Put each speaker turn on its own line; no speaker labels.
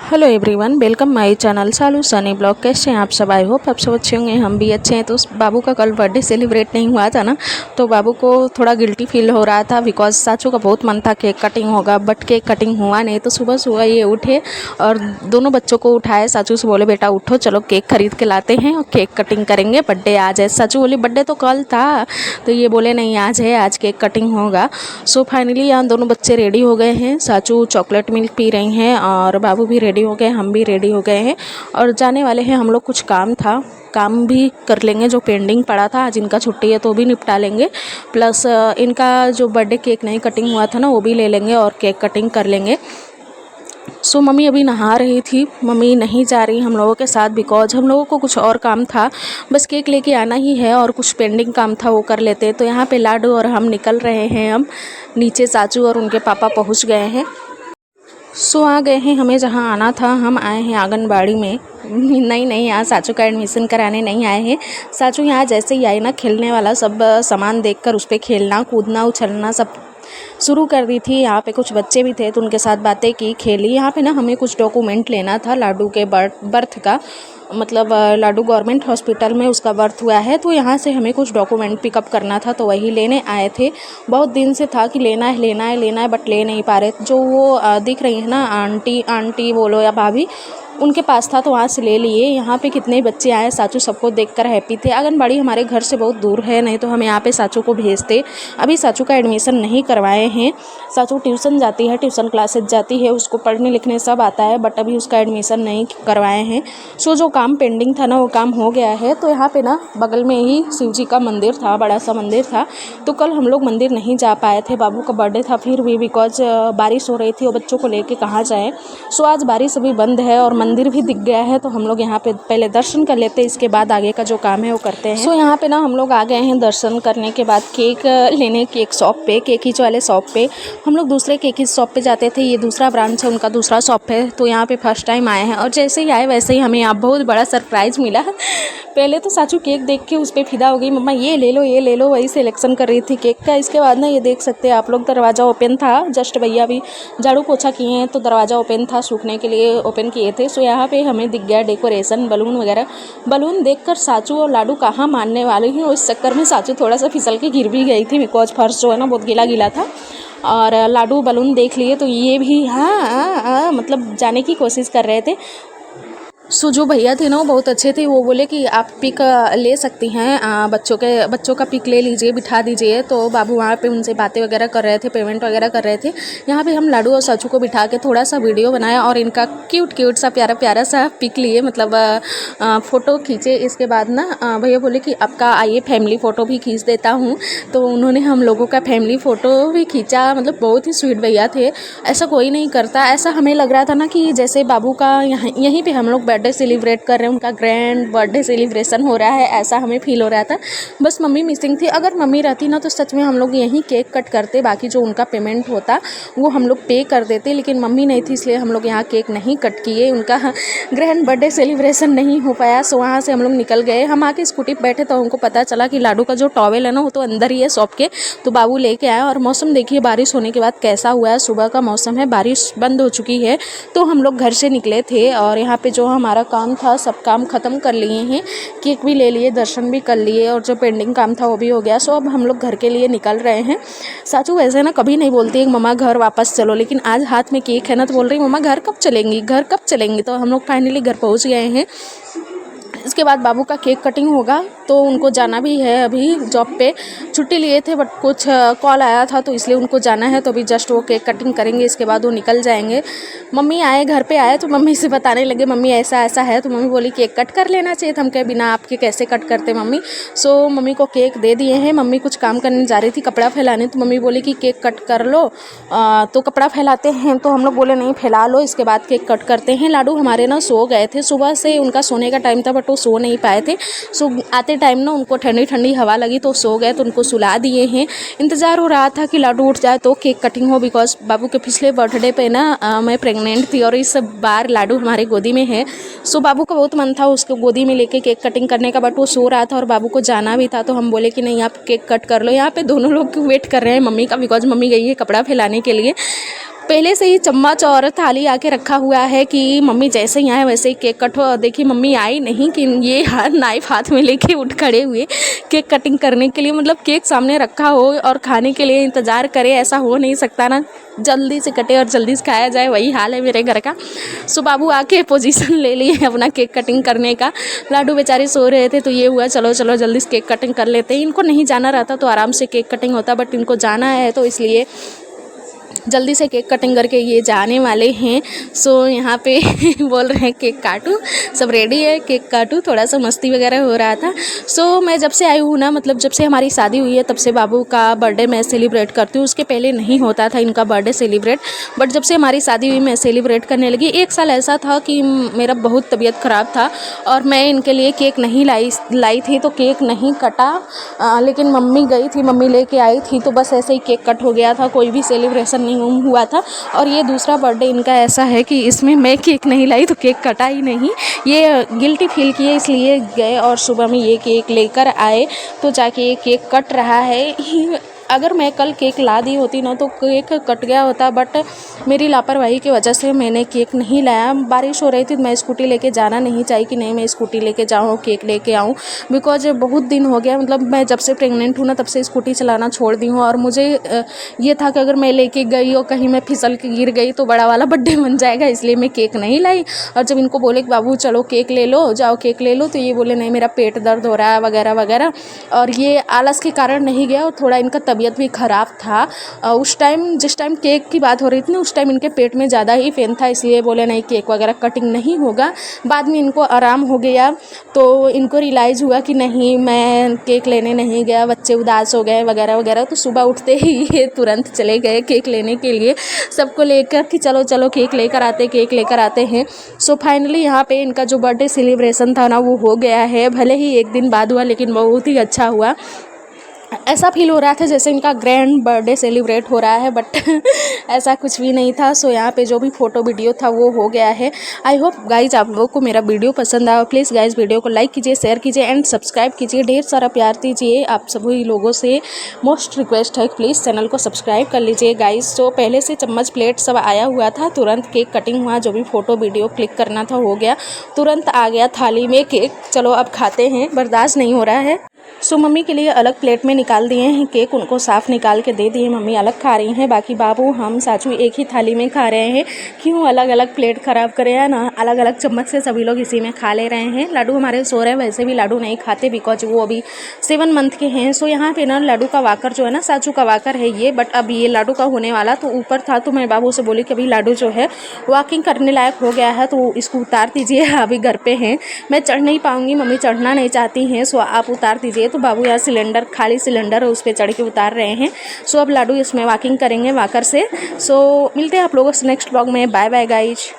Hello everyone, welcome my channel Salu Sunny blog. कैसे हैं आप सब? आई होप आप सब अच्छे होंगे, हम भी अच्छे हैं। तो उस बाबू का कल बर्थडे सेलिब्रेट नहीं हुआ था ना, तो बाबू को थोड़ा गिल्टी फील हो रहा था बिकॉज साचू का बहुत मन था केक कटिंग होगा, बट केक कटिंग हुआ नहीं। तो सुबह सुबह ये उठे और दोनों बच्चों को उठाए। साचू से बोले बेटा उठो, चलो केक खरीद के लाते हैं और केक कटिंग करेंगे, बर्थडे आज है। साचू बोली बर्थडे तो कल था, तो ये बोले नहीं आज है, आज केक कटिंग होगा। सो फाइनली यहाँ दोनों बच्चे रेडी हो गए हैं। साचू चॉकलेट मिल्क पी रही हैं और बाबू भी रेडी हो गए, हम भी रेडी हो गए हैं और जाने वाले हैं हम लोग। कुछ काम भी कर लेंगे जो पेंडिंग पड़ा था। आज इनका छुट्टी है तो भी निपटा लेंगे, प्लस इनका जो बर्थडे केक नहीं कटिंग हुआ था ना वो भी ले लेंगे और केक कटिंग कर लेंगे। सो मम्मी अभी नहा रही थी, मम्मी नहीं जा रही हम लोगों के साथ बिकॉज हम लोगों को कुछ और काम था, बस केक लेके आना ही है और कुछ पेंडिंग काम था वो कर लेते। तो यहाँ पे लाडू और हम निकल रहे हैं। हम नीचे साचू और उनके पापा पहुँच गए हैं। सो आ गए हैं हमें जहाँ आना था। हम आए हैं आंगनबाड़ी में। नहीं, यहाँ साचू का एडमिशन कराने नहीं आए हैं। साचू यहाँ जैसे ही आई ना, खेलने वाला सब सामान देखकर उस पर खेलना कूदना उछलना सब शुरू कर दी थी। यहाँ पे कुछ बच्चे भी थे तो उनके साथ बातें की, खेली। यहाँ पे ना हमें कुछ डॉक्यूमेंट लेना था लाडू के बर्थ का, मतलब लाडू गवर्नमेंट हॉस्पिटल में उसका बर्थ हुआ है, तो यहाँ से हमें कुछ डॉक्यूमेंट पिकअप करना था, तो वही लेने आए थे। बहुत दिन से था कि लेना है बट ले नहीं पा रहे। जो वो दिख रही है ना आंटी बोलो या भाभी, उनके पास था तो वहाँ से ले लिए। यहाँ पे कितने बच्चे आए, साचू सबको देखकर हैप्पी थे। आंगनबाड़ी हमारे घर से बहुत दूर है, नहीं तो हम यहाँ पे साचू को भेजते। अभी साचू का एडमिशन नहीं करवाए हैं। साचू ट्यूशन जाती है, ट्यूशन क्लासेस जाती है, उसको पढ़ने लिखने सब आता है, बट अभी उसका एडमिशन नहीं करवाए हैं। सो जो काम पेंडिंग था ना वो काम हो गया है। तो यहाँ पे ना बगल में ही शिव जी का मंदिर था, बड़ा सा मंदिर था। तो कल हम लोग मंदिर नहीं जा पाए थे, बाबू का बर्थडे था फिर भी बिकॉज बारिश हो रही थी और बच्चों को लेके कहाँ जाएँ। सो आज बारिश अभी बंद है और मंदिर भी दिख गया है, तो हम लोग यहाँ पे पहले दर्शन कर लेते हैं, इसके बाद आगे का जो काम है वो करते हैं। सो यहाँ पे ना हम लोग आ गए हैं दर्शन करने के बाद केक लेने केक शॉप पे, केकीज वाले शॉप पे। हम लोग दूसरे केकीज शॉप पे जाते थे, ये दूसरा ब्रांच है, उनका दूसरा शॉप है, तो यहाँ पे फर्स्ट टाइम आए हैं। और जैसे ही आए वैसे ही हमें यहाँ बहुत बड़ा सरप्राइज़ मिला। पहले तो साचू केक देख के उस पर फिदा हो गई, मम्मा ये ले लो, वही सिलेक्शन कर रही थी केक का। इसके बाद ना ये देख सकते हैं आप लोग, दरवाज़ा ओपन था, जस्ट भैया भी झाड़ू पोछा किए हैं तो दरवाज़ा ओपन था, सूखने के लिए ओपन किए थे। सो यहाँ पे हमें दिख गया डेकोरेशन, बलून वगैरह। बलून देखकर साचू और लाडू कहाँ मानने वाले हैं, उस चक्कर में साचू थोड़ा सा फिसल के गिर भी गई थी बिकॉज फर्श जो है ना बहुत गीला था। और लाडू बलून देख लिए तो ये भी हाँ मतलब जाने की कोशिश कर रहे थे। सो जो भैया थे ना वो बहुत अच्छे थे, वो बोले कि आप पिक ले सकती हैं, बच्चों का पिक ले लीजिए, बिठा दीजिए। तो बाबू वहाँ पे उनसे बातें वगैरह कर रहे थे, पेमेंट वगैरह कर रहे थे। यहाँ पे हम लाडू और साचू को बिठा के थोड़ा सा वीडियो बनाया और इनका क्यूट सा प्यारा सा पिक लिए, मतलब फ़ोटो खींचे। इसके बाद ना भैया बोले कि आपका आइए फैमिली फ़ोटो भी खींच देता हूँ, तो उन्होंने हम लोगों का फैमिली फ़ोटो भी खींचा। मतलब बहुत ही स्वीट भैया थे, ऐसा कोई नहीं करता। ऐसा हमें लग रहा था ना कि जैसे बाबू का यहीं पर हम लोग बर्थडे सेलिब्रेट कर रहे हैं, उनका ग्रैंड बर्थडे सेलिब्रेशन हो रहा है, ऐसा हमें फील हो रहा था। बस मम्मी मिसिंग थी। अगर मम्मी रहती ना तो सच में हम लोग यहीं केक कट करते, बाकी जो उनका पेमेंट होता वो हम लोग पे कर देते, लेकिन मम्मी नहीं थी इसलिए हम लोग यहाँ केक नहीं कट किए, उनका ग्रैंड बर्थडे सेलिब्रेशन नहीं हो पाया। सो वहाँ से हम लोग निकल गए। हम आके स्कूटी पर बैठे तो हमको पता चला कि लाडू का जो टॉवेल है ना वो तो अंदर ही है शॉप के, तो बाबू लेके आया। और मौसम देखिए बारिश होने के बाद कैसा हुआ है, सुबह का मौसम है, बारिश बंद हो चुकी है। तो हम लोग घर से निकले थे और यहाँ पे जो हमारा काम था सब काम ख़त्म कर लिए हैं, केक भी ले लिए, दर्शन भी कर लिए और जो पेंडिंग काम था वो भी हो गया। सो अब हम लोग घर के लिए निकल रहे हैं। साचू वैसे ना कभी नहीं बोलती है मम्मा घर वापस चलो, लेकिन आज हाथ में केक है ना तो बोल रही मम्मा घर कब चलेंगी। तो हम लोग फाइनली घर पहुँच गए हैं। इसके बाद बाबू का केक कटिंग होगा, तो उनको जाना भी है। अभी जॉब पे छुट्टी लिए थे बट कुछ कॉल आया था तो इसलिए उनको जाना है, तो अभी जस्ट वो केक कटिंग करेंगे, इसके बाद वो निकल जाएंगे। मम्मी घर पे आए तो मम्मी से बताने लगे मम्मी ऐसा है, तो मम्मी बोली केक कट कर लेना चाहिए था। हम कहे बिना आपके कैसे कट करते मम्मी। सो मम्मी को केक दे दिए हैं। मम्मी कुछ काम करने जा रही थी, कपड़ा फैलाने, तो मम्मी बोली कि केक कट कर लो, तो कपड़ा फैलाते हैं। तो हम लोग बोले नहीं फैला लो, इसके बाद केक कट करते हैं। लाडू हमारे ना सो गए थे, सुबह से उनका सोने का टाइम था बट वो सो नहीं पाए थे। सो आते टाइम ना उनको ठंडी हवा लगी तो सो गए, तो उनको सुला दिए हैं। इंतज़ार हो रहा था कि लाडू उठ जाए तो केक कटिंग हो, बिकॉज बाबू के पिछले बर्थडे पे ना मैं प्रेग्नेंट थी और इस बार लाडू हमारे गोदी में है। सो बाबू का बहुत मन था उसको गोदी में लेके केक कटिंग करने का, बट वो सो रहा था और बाबू को जाना भी था, तो हम बोले कि नहीं आप केक कट कर लो। यहाँ पे दोनों लोग वेट कर रहे हैं मम्मी का, बिकॉज मम्मी गई है कपड़ा फैलाने के लिए। पहले से ही चम्मच और थाली आके रखा हुआ है कि मम्मी जैसे ही आए वैसे ही केक कट हो। देखिए मम्मी आई नहीं कि ये नाइफ हाथ में लेके उठ खड़े हुए केक कटिंग करने के लिए। मतलब केक सामने रखा हो और खाने के लिए इंतज़ार करे, ऐसा हो नहीं सकता ना। जल्दी से कटे और जल्दी से खाया जाए, वही हाल है मेरे घर का। सो बाबू आके पोजीशन ले लिए अपना केक कटिंग करने का। लाडू बेचारे सो रहे थे तो ये हुआ चलो चलो जल्दी से केक कटिंग कर लेते हैं। इनको नहीं जाना रहता तो आराम से केक कटिंग होता, बट इनको जाना है तो इसलिए जल्दी से केक कटिंग करके ये जाने वाले हैं। सो यहाँ पे बोल रहे हैं केक काटूँ, सब रेडी है केक काटूँ, थोड़ा सा मस्ती वगैरह हो रहा था। सो मैं जब से आई हूँ ना, मतलब जब से हमारी शादी हुई है तब से बाबू का बर्थडे मैं सेलिब्रेट करती हूँ। उसके पहले नहीं होता था इनका बर्थडे सेलिब्रेट, बट जब से हमारी शादी हुई मैं सेलिब्रेट करने लगी। एक साल ऐसा था कि मेरा बहुत तबीयत ख़राब था और मैं इनके लिए केक नहीं लाई थी तो केक नहीं कटा। लेकिन मम्मी गई थी, मम्मी लेके आई थी तो बस ऐसे ही केक कट हो गया था, कोई भी सेलिब्रेशन नहीं हुआ था। और ये दूसरा बर्थडे इनका ऐसा है कि इसमें मैं केक नहीं लाई तो केक कटा ही नहीं। ये गिल्टी फील किए इसलिए गए और सुबह में ये केक लेकर आए तो जाके ये केक कट रहा है। अगर मैं कल केक ला दी होती ना तो केक कट गया होता, बट मेरी लापरवाही की वजह से मैंने केक नहीं लाया। बारिश हो रही थी, मैं स्कूटी लेके जाना नहीं चाहिए कि नहीं मैं स्कूटी लेके जाऊँ केक लेके आऊँ, बिकॉज बहुत दिन हो गया, मतलब मैं जब से प्रेग्नेंट हूँ ना तब से स्कूटी चलाना छोड़ दी हूँ। और मुझे ये था कि अगर मैं लेके गई और कहीं मैं फिसल के गिर गई तो बड़ा वाला बर्थडे बन जाएगा, इसलिए मैं केक नहीं लाई। और जब इनको बोले कि बाबू चलो केक ले लो, जाओ केक ले लो, तो ये बोले नहीं मेरा पेट दर्द हो रहा है वगैरह वगैरह। और ये आलस के कारण नहीं गया और थोड़ा इनका तबीयत भी ख़राब था। उस टाइम जिस टाइम केक की बात हो रही थी ना उस टाइम इनके पेट में ज़्यादा ही पेन था, इसलिए बोले नहीं केक वगैरह कटिंग नहीं होगा। बाद में इनको आराम हो गया तो इनको रियलाइज़ हुआ कि नहीं मैं केक लेने नहीं गया, बच्चे उदास हो गए वगैरह वगैरह। तो सुबह उठते ही ये तुरंत चले गए केक लेने के लिए, सबको लेकर कि चलो चलो केक लेकर आते हैं। सो फाइनली यहाँ पे इनका जो बर्थडे सेलिब्रेशन था ना वो हो गया है। भले ही एक दिन बाद हुआ लेकिन बहुत ही अच्छा हुआ। ऐसा फील हो रहा था जैसे इनका ग्रैंड बर्थडे सेलिब्रेट हो रहा है, बट ऐसा कुछ भी नहीं था। सो यहाँ पे जो भी फ़ोटो वीडियो था वो हो गया है। आई होप गाइज आप लोगों को मेरा वीडियो पसंद आया। प्लीज़ गाइज वीडियो को लाइक कीजिए, शेयर कीजिए एंड सब्सक्राइब कीजिए, ढेर सारा प्यार दीजिए। आप सभी लोगों से मोस्ट रिक्वेस्ट है प्लीज़ चैनल को सब्सक्राइब कर लीजिए गाइज। तो पहले से चम्मच प्लेट सब आया हुआ था, तुरंत केक कटिंग हुआ, जो भी फ़ोटो वीडियो क्लिक करना था हो गया, तुरंत आ गया थाली में केक। चलो अब खाते हैं, बर्दाश्त नहीं हो रहा है। सो मम्मी के लिए अलग प्लेट में निकाल दिए हैं केक, उनको साफ़ निकाल के दे दिए, मम्मी अलग खा रही हैं। बाकी बाबू हम साचू एक ही थाली में खा रहे हैं। क्यों अलग अलग प्लेट ख़राब करे है ना, अलग अलग चम्मच से सभी लोग इसी में खा ले रहे हैं। लाडू हमारे सो रहे हैं, वैसे भी लाडू नहीं खाते बिकॉज वो अभी 7 मंथ के हैं। सो यहाँ पे ना लाडू का वाकर जो है ना, साचू का वाकर है ये, बट अब ये लाडू का होने वाला तो ऊपर था तो मैं बाबू से बोली कि अभी लाडू जो है वॉकिंग करने लायक हो गया है तो इसको उतार दीजिए, अभी घर पे हैं, मैं चढ़ नहीं पाऊँगी, मम्मी चढ़ना नहीं चाहती हैं, सो आप उतार दीजिए। तो बाबू यहाँ सिलेंडर, खाली सिलेंडर है उस पर चढ़ के उतार रहे हैं। सो अब लाडू इसमें वॉकिंग करेंगे वाकर से। सो मिलते हैं आप लोगों से नेक्स्ट ब्लॉग में। Bye bye guys.